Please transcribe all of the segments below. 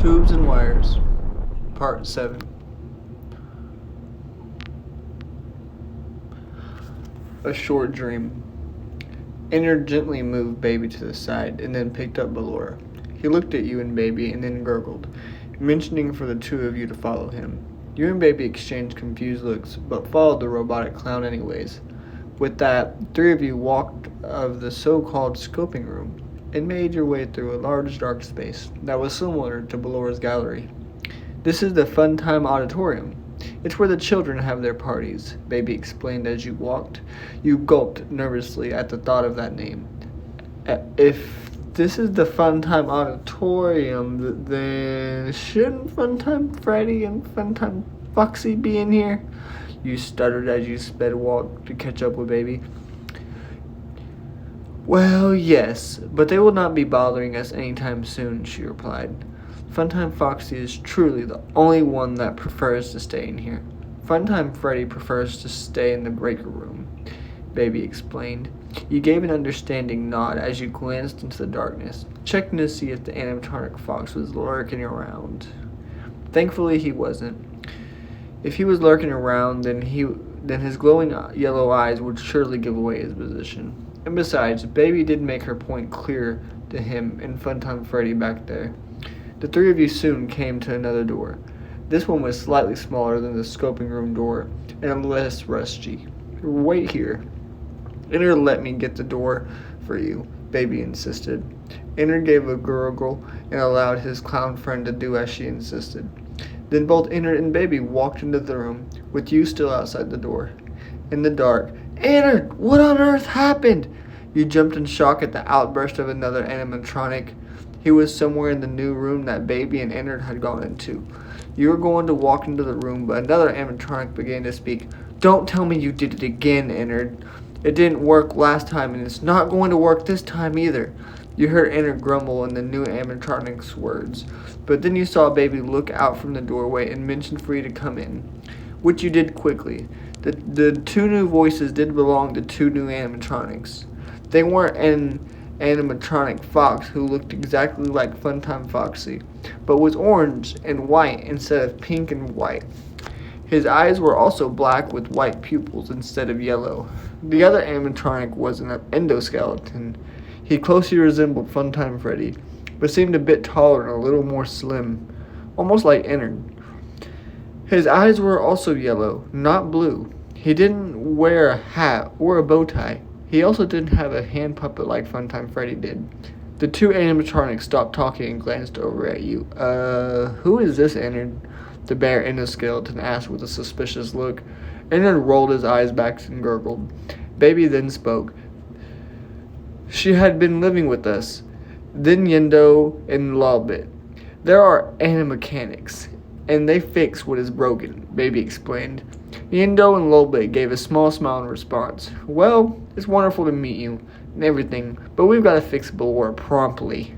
Tubes and Wires, Part 7. A Short Dream. ENNARD gently moved Baby to the side and then picked up Ballora. He looked at you and Baby and then gurgled, mentioning for the two of you to follow him. You and Baby exchanged confused looks, but followed the robotic clown anyways. With that, three of you walked of the so-called scoping room and made your way through a large dark space that was similar to Ballora's gallery. This is the Fun Time Auditorium. It's where the children have their parties, Baby explained as you walked. You gulped nervously at the thought of that name. If this is the Fun Time Auditorium, then shouldn't Fun Time Freddy and Fun Time Foxy be in here? You stuttered as you sped walk to catch up with Baby. Well, yes, but they will not be bothering us anytime soon, she replied. Funtime Foxy is truly the only one that prefers to stay in here. Funtime Freddy prefers to stay in the breaker room, Baby explained. You gave an understanding nod as you glanced into the darkness, checking to see if the animatronic fox was lurking around. Thankfully, he wasn't. If he was lurking around, then his glowing yellow eyes would surely give away his position. And besides, Baby did make her point clear to him and Funtime Freddy back there. The three of you soon came to another door. This one was slightly smaller than the scoping room door and less rusty. Wait here. ENNARD let me get the door for you, Baby insisted. ENNARD gave a gurgle and allowed his clown friend to do as she insisted. Then both ENNARD and Baby walked into the room, with you still outside the door. In the dark, ENNARD, what on earth happened? You jumped in shock at the outburst of another animatronic. He was somewhere in the new room that Baby and ENNARD had gone into. You were going to walk into the room, but another animatronic began to speak. Don't tell me you did it again, ENNARD. It didn't work last time, and it's not going to work this time either. You heard ENNARD grumble in the new animatronic's words, but then you saw Baby look out from the doorway and mention for you to come in, which you did quickly. The two new voices did belong to two new animatronics. They weren't an animatronic fox who looked exactly like Funtime Foxy, but was orange and white instead of pink and white. His eyes were also black with white pupils instead of yellow. The other animatronic was an endoskeleton. He closely resembled Funtime Freddy, but seemed a bit taller and a little more slim, almost like ENNARD. His eyes were also yellow, not blue. He didn't wear a hat or a bow tie. He also didn't have a hand puppet like Funtime Freddy did. The two animatronics stopped talking and glanced over at you. Who is this, ENNARD? The bear endoskeleton asked with a suspicious look. ENNARD rolled his eyes back and gurgled. Baby then spoke. She had been living with us. Then Yendo and Lolbit. There are animmechanics, and they fix what is broken, Baby explained. Yendo and Lolbit gave a small smile in response. Well, it's wonderful to meet you and everything, but we've got to fix Ballora promptly.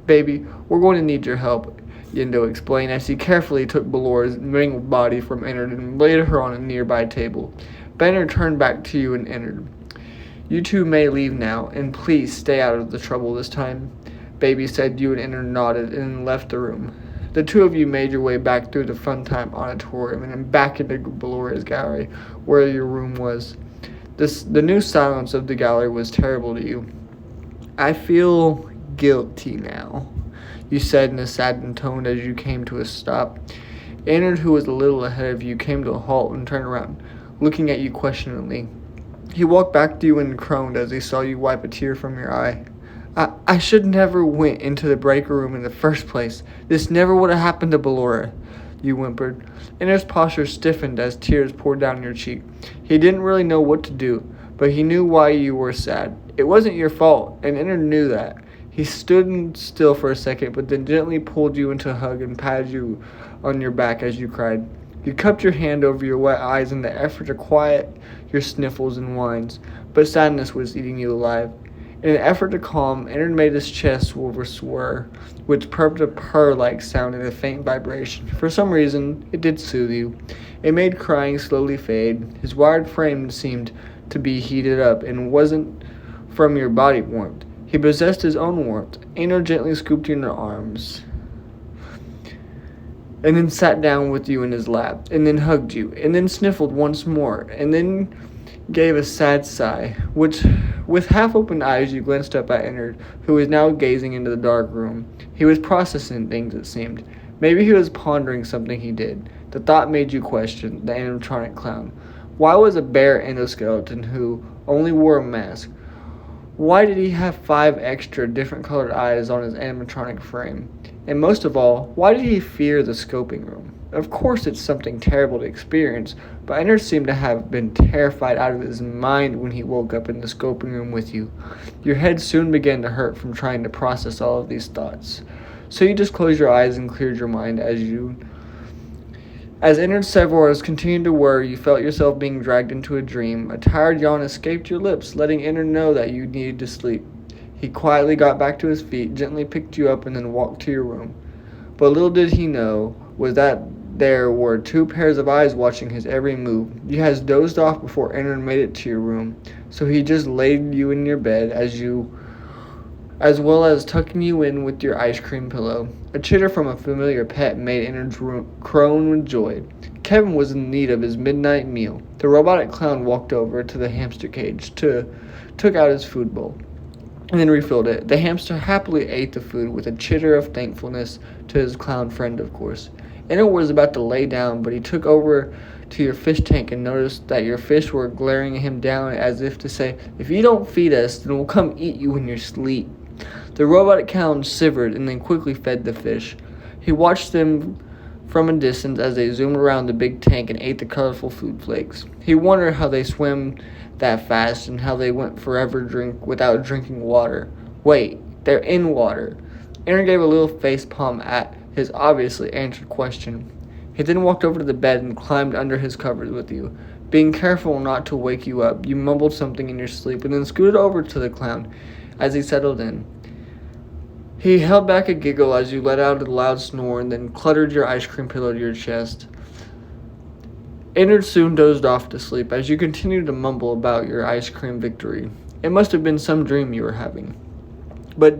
Baby, we're going to need your help, Yendo explained as he carefully took Ballora's mangled body from ENNARD and laid her on a nearby table. Banner turned back to you and ENNARD. You two may leave now, and please stay out of the trouble this time, Baby said. You and ENNARD nodded and left the room. The two of you made your way back through the Funtime Auditorium and then back into Ballora's gallery, where your room was. The new silence of the gallery was terrible to you. I feel guilty now, you said in a saddened tone as you came to a stop. ENNARD, who was a little ahead of you, came to a halt and turned around, looking at you questioningly. He walked back to you and groaned as he saw you wipe a tear from your eye. I should never went into the breaker room in the first place. This never would have happened to Ballora, you whimpered. ENNARD's posture stiffened as tears poured down your cheek. He didn't really know what to do, but he knew why you were sad. It wasn't your fault, and ENNARD knew that. He stood still for a second, but then gently pulled you into a hug and patted you on your back as you cried. You cupped your hand over your wet eyes in the effort to quiet your sniffles and whines, but sadness was eating you alive. In an effort to calm, ENNARD made his chest swirl, which purred a purr-like sound in a faint vibration. For some reason, it did soothe you. It made crying slowly fade. His wired frame seemed to be heated up and wasn't from your body warmth. He possessed his own warmth. ENNARD gently scooped you in her arms. and then sat down with you in his lap, and then hugged you, and then sniffled once more, and then gave a sad sigh, which, with half-open eyes, you glanced up at Ennard, who was now gazing into the dark room. He was processing things, it seemed. Maybe he was pondering something he did. The thought made you question the animatronic clown. Why was a bare endoskeleton who only wore a mask? Why did he have 5 extra different colored eyes on his animatronic frame? And most of all, why did he fear the scoping room? Of course it's something terrible to experience, but Ennard seemed to have been terrified out of his mind when he woke up in the scoping room with you. Your head soon began to hurt from trying to process all of these thoughts. So you just closed your eyes and cleared your mind As Ennard's several continued to whir, you felt yourself being dragged into a dream. A tired yawn escaped your lips, letting Ennard know that you needed to sleep. He quietly got back to his feet, gently picked you up, and then walked to your room. But little did he know was that there were 2 pairs of eyes watching his every move. You had dozed off before Ennard made it to your room, so he just laid you in your bed as well as tucking you in with your ice cream pillow. A chitter from a familiar pet made Ennard's room croon with joy. Kevin was in need of his midnight meal. The robotic clown walked over to the hamster cage, took out his food bowl, and then refilled it. The hamster happily ate the food with a chitter of thankfulness to his clown friend, of course. Ennard was about to lay down, but he took over to your fish tank and noticed that your fish were glaring him down as if to say, "If you don't feed us, then we'll come eat you in your sleep." The robotic clown shivered and then quickly fed the fish. He watched them from a distance as they zoomed around the big tank and ate the colorful food flakes. He wondered how they swam that fast and how they went forever without drinking water. Wait, they're in water. Ennard gave a little face palm at his obviously answered question. He then walked over to the bed and climbed under his covers with you. Being careful not to wake you up, you mumbled something in your sleep and then scooted over to the clown as he settled in. He held back a giggle as you let out a loud snore and then cluttered your ice cream pillow to your chest. Ennard soon dozed off to sleep as you continued to mumble about your ice cream victory. It must have been some dream you were having. But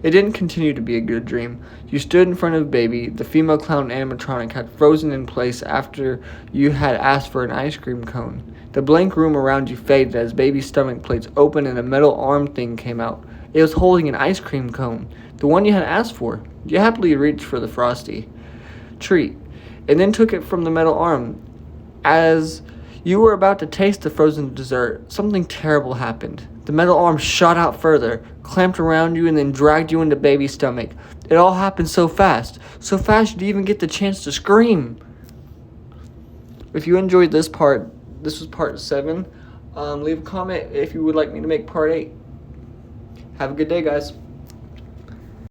it didn't continue to be a good dream. You stood in front of Baby. The female clown animatronic had frozen in place after you had asked for an ice cream cone. The blank room around you faded as Baby's stomach plates opened and a metal arm thing came out. It was holding an ice cream cone, the one you had asked for. You happily reached for the frosty treat and then took it from the metal arm. As you were about to taste the frozen dessert, something terrible happened. The metal arm shot out further, clamped around you, and then dragged you into Baby's stomach. It all happened so fast you didn't even get the chance to scream. If you enjoyed this part, this was part 7. Leave a comment if you would like me to make part 8. Have a good day, guys.